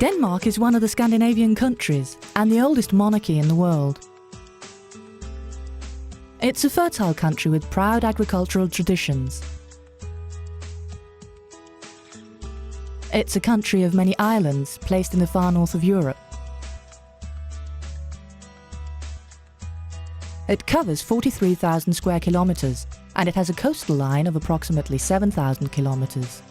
Denmark is one of the Scandinavian countries and the oldest monarchy in the world. It's a fertile country with proud agricultural traditions. It's a country of many islands placed in the far north of Europe. It covers 43,000 square kilometers and it has a coastal line of approximately 7,000 kilometers.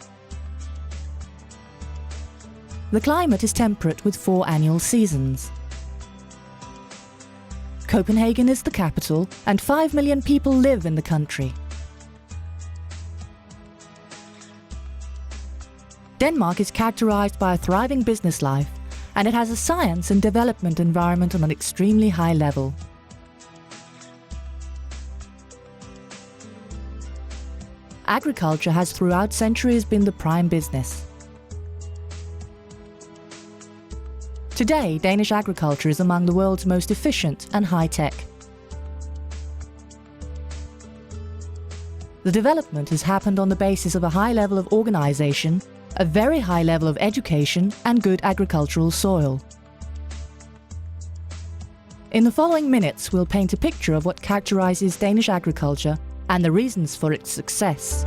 The climate is temperate with 4 annual seasons. Copenhagen is the capital and 5 million people live in the country. Denmark is characterized by a thriving business life and it has a science and development environment on an extremely high level. Agriculture has throughout centuries been the prime business. Today, Danish agriculture is among the world's most efficient and high-tech. The development has happened on the basis of a high level of organization, a very high level of education and good agricultural soil. In the following minutes, we'll paint a picture of what characterizes Danish agriculture and the reasons for its success.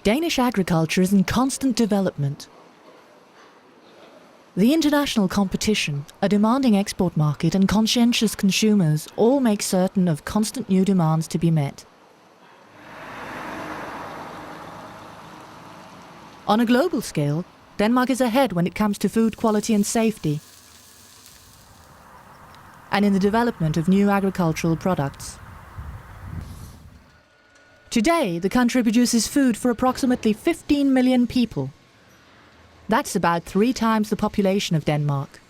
Danish agriculture is in constant development. The international competition, a demanding export market and conscientious consumers all make certain of constant new demands to be met. On a global scale, Denmark is ahead when it comes to food quality and safety, and in the development of new agricultural products. Today, the country produces food for approximately 15 million people. That's about 3 times the population of Denmark.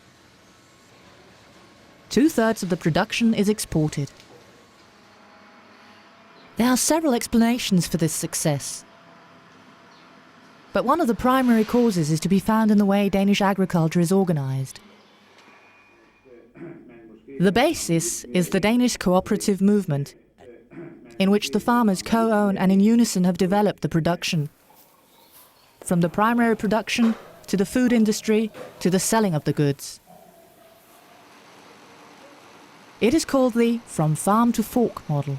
2/3 of the production is exported. There are several explanations for this success. But one of the primary causes is to be found in the way Danish agriculture is organized. The basis is the Danish cooperative movement, in which the farmers co-own and in unison have developed the production. From the primary production, to the food industry, to the selling of the goods. It is called the from farm to fork model.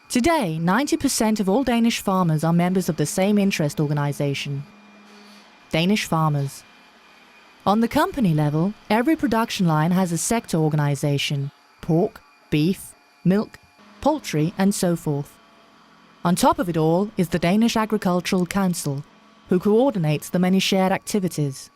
Today, 90% of all Danish farmers are members of the same interest organization, Danish Farmers. On the company level, every production line has a sector organization, pork, beef, milk, poultry and so forth. On top of it all is the Danish Agricultural Council, who coordinates the many shared activities.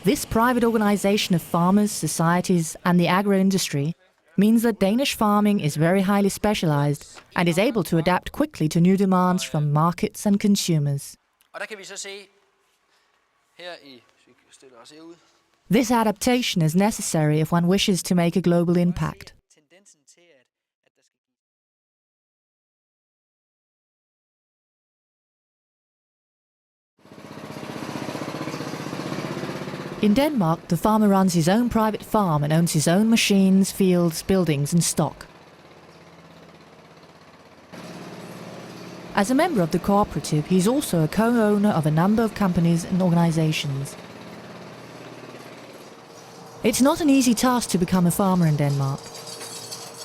This private organization of farmers, societies and the agro-industry means that Danish farming is very highly specialized and is able to adapt quickly to new demands from markets and consumers. This adaptation is necessary if one wishes to make a global impact. In Denmark, the farmer runs his own private farm and owns his own machines, fields, buildings and stock. As a member of the cooperative, he is also a co-owner of a number of companies and organizations. It's not an easy task to become a farmer in Denmark.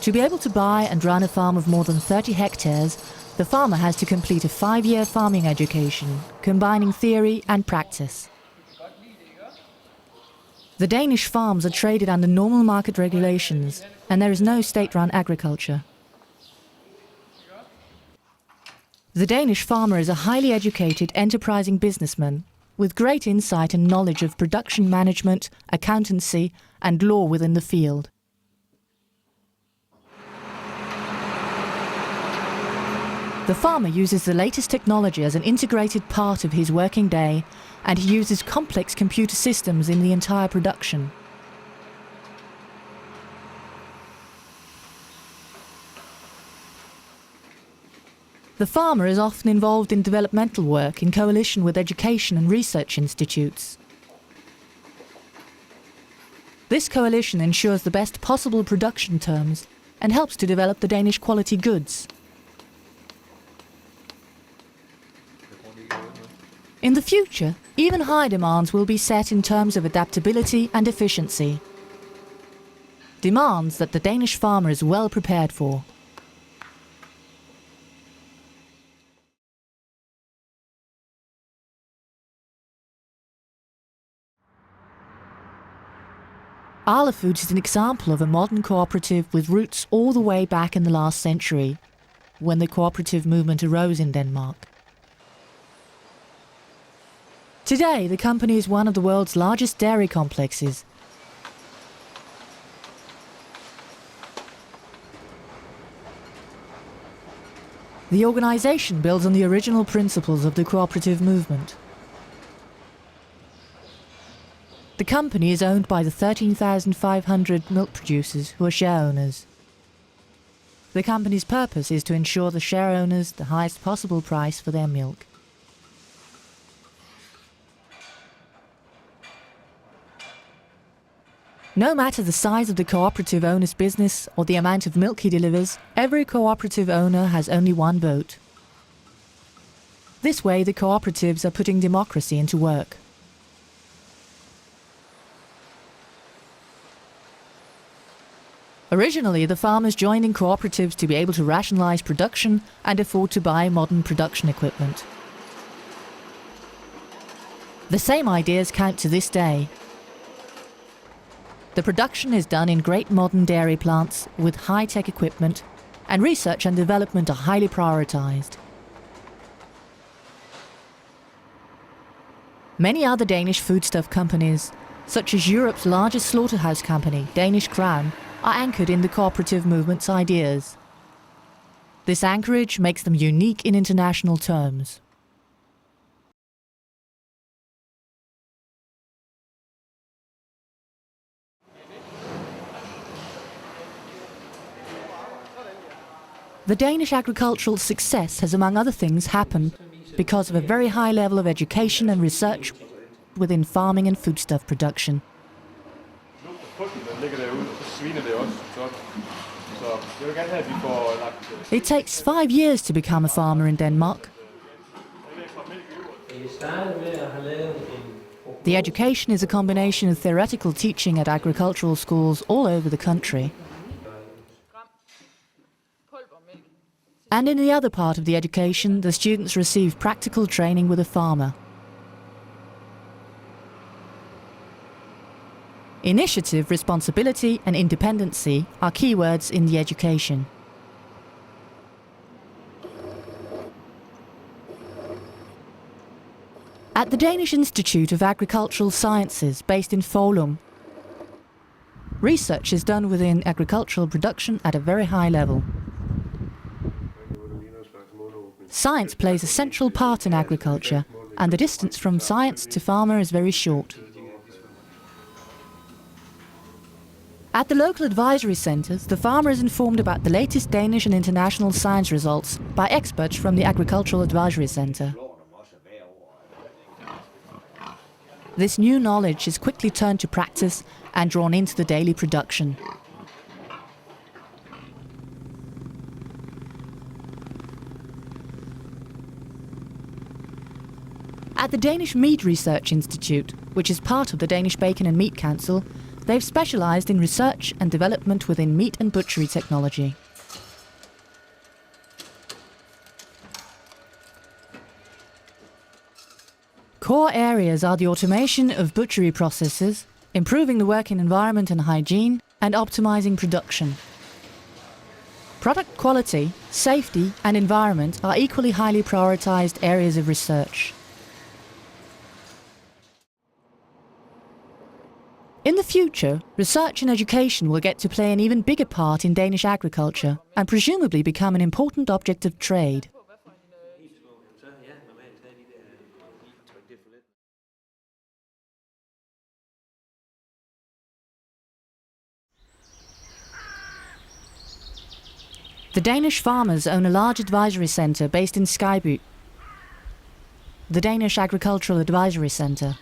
To be able to buy and run a farm of more than 30 hectares, the farmer has to complete a 5-year farming education, combining theory and practice. The Danish farms are traded under normal market regulations, and there is no state-run agriculture. The Danish farmer is a highly educated, enterprising businessman with great insight and knowledge of production management, accountancy and law within the field. The farmer uses the latest technology as an integrated part of his working day, and he uses complex computer systems in the entire production. The farmer is often involved in developmental work in coalition with education and research institutes. This coalition ensures the best possible production terms and helps to develop the Danish quality goods. In the future, even high demands will be set in terms of adaptability and efficiency. Demands that the Danish farmer is well prepared for. Arla Foods is an example of a modern cooperative with roots all the way back in the last century, when the cooperative movement arose in Denmark. Today, the company is one of the world's largest dairy complexes. The organization builds on the original principles of the cooperative movement. The company is owned by the 13,500 milk producers who are share owners. The company's purpose is to ensure the share owners the highest possible price for their milk. No matter the size of the cooperative owner's business or the amount of milk he delivers, every cooperative owner has only one vote. This way, the cooperatives are putting democracy into work. Originally, the farmers joined in cooperatives to be able to rationalize production and afford to buy modern production equipment. The same ideas count to this day. The production is done in great modern dairy plants with high-tech equipment, and research and development are highly prioritized. Many other Danish foodstuff companies, such as Europe's largest slaughterhouse company, Danish Crown, are anchored in the cooperative movement's ideas. This anchorage makes them unique in international terms. The Danish agricultural success has, among other things, happened because of a very high level of education and research within farming and foodstuff production. It takes 5 years to become a farmer in Denmark. The education is a combination of theoretical teaching at agricultural schools all over the country. And in the other part of the education, the students receive practical training with a farmer. Initiative, responsibility and independency are keywords in the education. At the Danish Institute of Agricultural Sciences, based in Foulum, research is done within agricultural production at a very high level. Science plays a central part in agriculture, and the distance from science to farmer is very short. At the local advisory centres, the farmer is informed about the latest Danish and international science results by experts from the Agricultural Advisory Centre. This new knowledge is quickly turned to practice and drawn into the daily production. At the Danish Meat Research Institute, which is part of the Danish Bacon and Meat Council, they've specialised in research and development within meat and butchery technology. Core areas are the automation of butchery processes, improving the working environment and hygiene, and optimising production. Product quality, safety and environment are equally highly prioritised areas of research. In the future, research and education will get to play an even bigger part in Danish agriculture and presumably become an important object of trade. The Danish farmers own a large advisory centre based in Skyby, the Danish Agricultural Advisory Centre.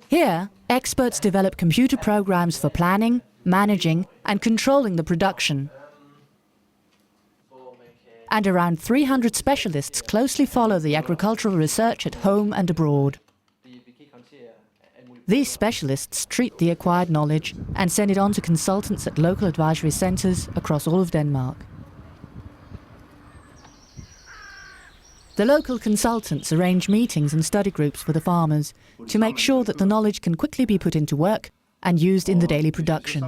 Here, experts develop computer programs for planning, managing and controlling the production. And around 300 specialists closely follow the agricultural research at home and abroad. These specialists treat the acquired knowledge and send it on to consultants at local advisory centres across all of Denmark. The local consultants arrange meetings and study groups for the farmers to make sure that the knowledge can quickly be put into work and used in the daily production.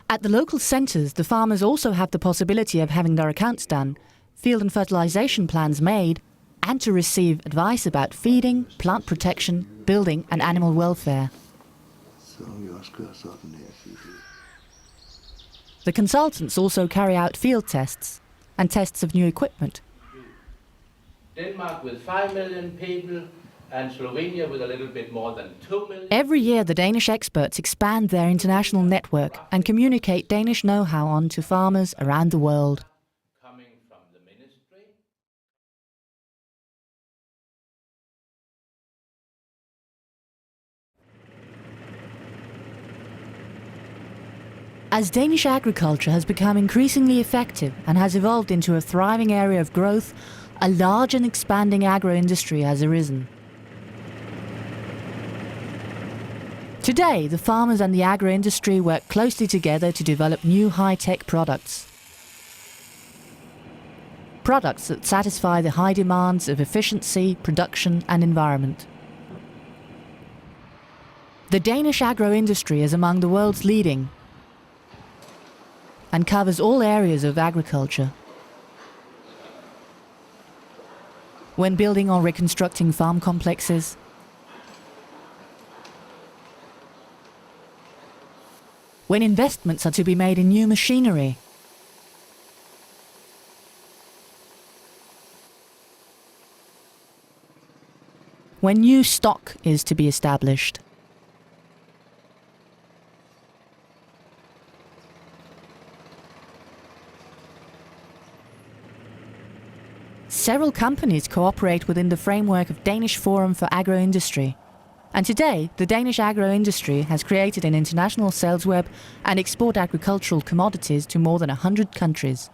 At the local centres, the farmers also have the possibility of having their accounts done, field and fertilisation plans made, and to receive advice about feeding, plant protection, building and animal welfare. The consultants also carry out field tests and tests of new equipment. Denmark with 5 million people and Slovenia with a little bit more than 2 million. Every year the Danish experts expand their international network and communicate Danish know-how on to farmers around the world. As Danish agriculture has become increasingly effective and has evolved into a thriving area of growth, a large and expanding agro-industry has arisen. Today, the farmers and the agro-industry work closely together to develop new high-tech products. Products that satisfy the high demands of efficiency, production and environment. The Danish agro-industry is among the world's leading and covers all areas of agriculture. When building or reconstructing farm complexes, when investments are to be made in new machinery, when new stock is to be established, several companies cooperate within the framework of Danish Forum for Agro-Industry. And today, the Danish agro-industry has created an international sales web and export agricultural commodities to more than 100 countries.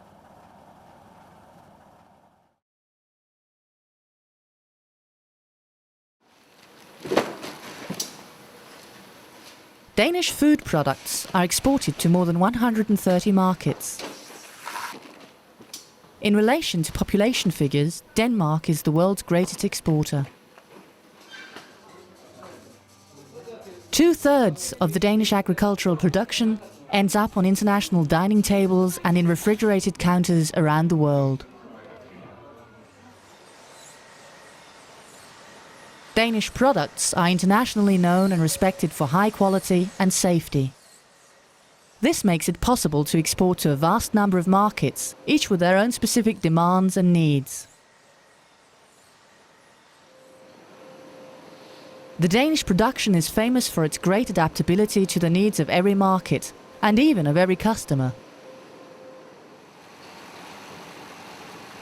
Danish food products are exported to more than 130 markets. In relation to population figures, Denmark is the world's greatest exporter. 2/3 of the Danish agricultural production ends up on international dining tables and in refrigerated counters around the world. Danish products are internationally known and respected for high quality and safety. This makes it possible to export to a vast number of markets, each with their own specific demands and needs. The Danish production is famous for its great adaptability to the needs of every market, and even of every customer.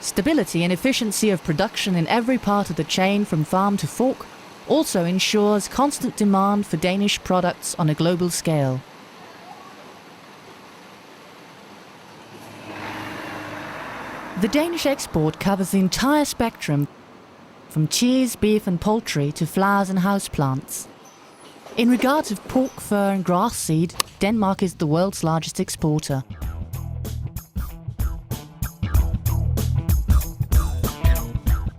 Stability and efficiency of production in every part of the chain from farm to fork also ensures constant demand for Danish products on a global scale. The Danish export covers the entire spectrum, from cheese, beef and poultry to flowers and houseplants. In regards of pork, fur and grass seed, Denmark is the world's largest exporter.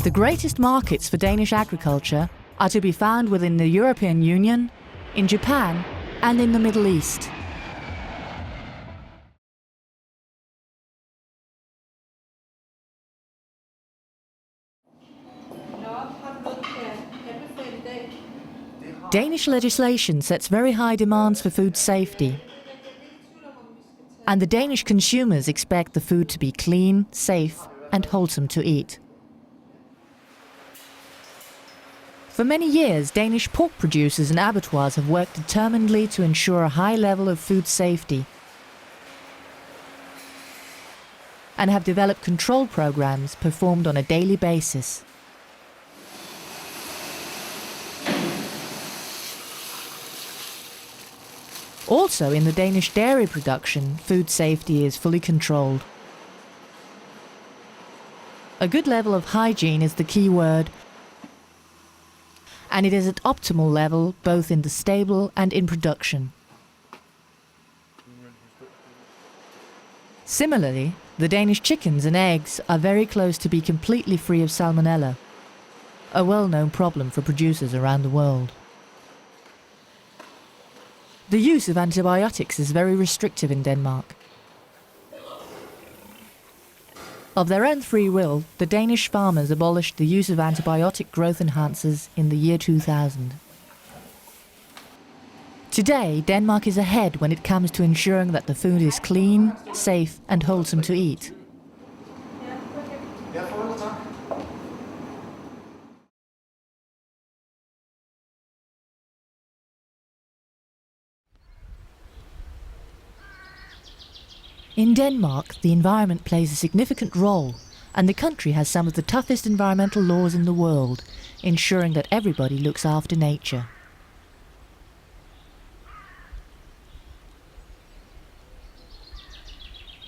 The greatest markets for Danish agriculture are to be found within the European Union, in Japan and in the Middle East. Danish legislation sets very high demands for food safety, and the Danish consumers expect the food to be clean, safe and wholesome to eat. For many years, Danish pork producers and abattoirs have worked determinedly to ensure a high level of food safety and have developed control programs performed on a daily basis. Also, in the Danish dairy production, food safety is fully controlled. A good level of hygiene is the key word, and it is at optimal level both in the stable and in production. Similarly, the Danish chickens and eggs are very close to be completely free of salmonella, a well-known problem for producers around the world. The use of antibiotics is very restrictive in Denmark. Of their own free will, the Danish farmers abolished the use of antibiotic growth enhancers in the year 2000. Today, Denmark is ahead when it comes to ensuring that the food is clean, safe and wholesome to eat. In Denmark, the environment plays a significant role, and the country has some of the toughest environmental laws in the world, ensuring that everybody looks after nature.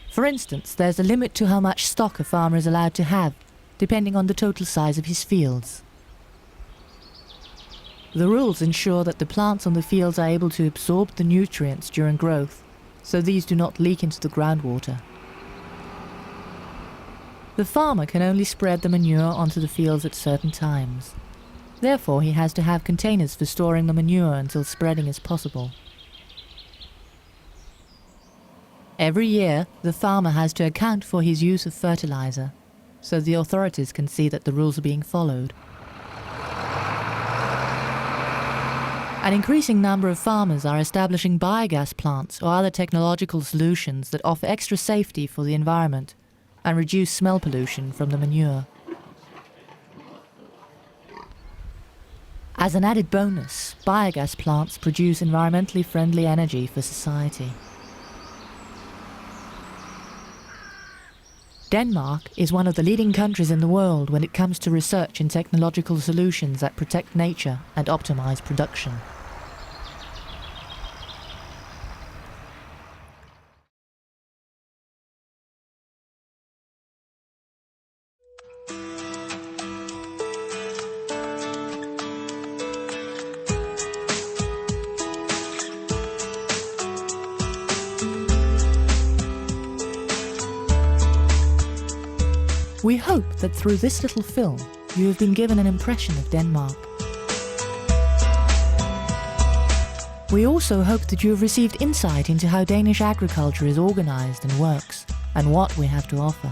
For instance, there's a limit to how much stock a farmer is allowed to have, depending on the total size of his fields. The rules ensure that the plants on the fields are able to absorb the nutrients during growth, so these do not leak into the groundwater. The farmer can only spread the manure onto the fields at certain times. Therefore, he has to have containers for storing the manure until spreading is possible. Every year, the farmer has to account for his use of fertilizer, so the authorities can see that the rules are being followed. An increasing number of farmers are establishing biogas plants or other technological solutions that offer extra safety for the environment and reduce smell pollution from the manure. As an added bonus, biogas plants produce environmentally friendly energy for society. Denmark is one of the leading countries in the world when it comes to research in technological solutions that protect nature and optimize production. We hope that through this little film, you have been given an impression of Denmark. We also hope that you have received insight into how Danish agriculture is organized and works, and what we have to offer.